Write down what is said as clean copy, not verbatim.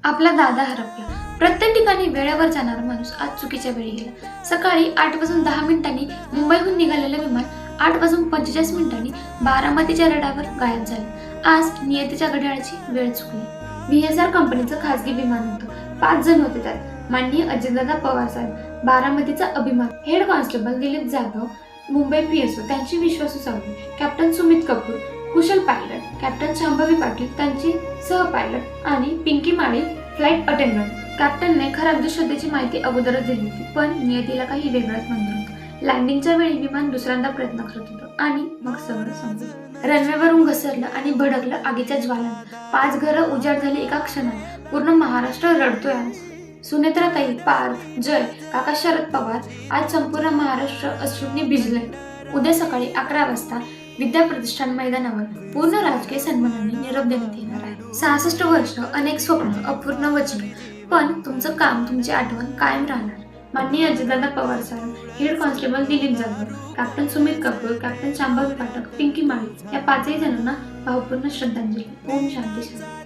आपला दादा हरपला. प्रत्येक ठिकाणी वेळेवर जाणारा माणूस आज चुकीच्या वेळी गेला. सकाळी 8:10 मुंबईहून निघालेलं विमान 8:45 बारामतीच्या रडावर गायब झालं. आज नियतीच्या घड्याळाची वेळ चुकली. VSR कंपनीचं खासगी विमान होतं. 5 जण होते त्यात. माननीय अजितदादा पवार साहेब, बारामतीचा अभिमान, head constable Dilip Jadhav, Mumbai PSO त्यांची विश्वासू सावली, कॅप्टन सुमित कपूर, कुशल पायलट, कॅप्टन शांभवी पाटील त्यांची सह पायलट आणि पिंकी माळी फ्लाईट अटेंडंट. कॅप्टनने खऱ्या अंधश्रद्धेची माहिती अगोदरच दिली होती, पण नियतीला काही वेगळंच मंजूर होतं. लँडिंगच्या वेळी विमान दुसऱ्यांदा प्रयत्न करत होतं आणि मग सगळं संपलं. रनवेवरून घसरलं आणि भडकलं आगीच्या ज्वालांत. 5 घरं उजाड झाली एका क्षणात. पूर्ण महाराष्ट्र रडतोय आज. सुनेत्राताई, पार्थ, जय, काका शरद पवार, आज संपूर्ण महाराष्ट्र अश्रूंनी भिजलंय. उद्या सकाळी 11 वाजता विद्याप्रतिष्ठान मैदानावर पूर्ण राजकीय सन्मानाने निरोप देण्यात येणार आहे. 66 वर्ष, अनेक स्वप्न, अपूर्ण वचन, पण तुमचं काम, तुमची आठवण कायम राहणार. माननीय Ajitdada Pawar saheb, head constable Dilip Jadhav, captain Sumit Kapoor, captain Shambhavi Pathak, Pinky Mali या 5ही जणांना भावपूर्ण श्रद्धांजली. ओम शांती.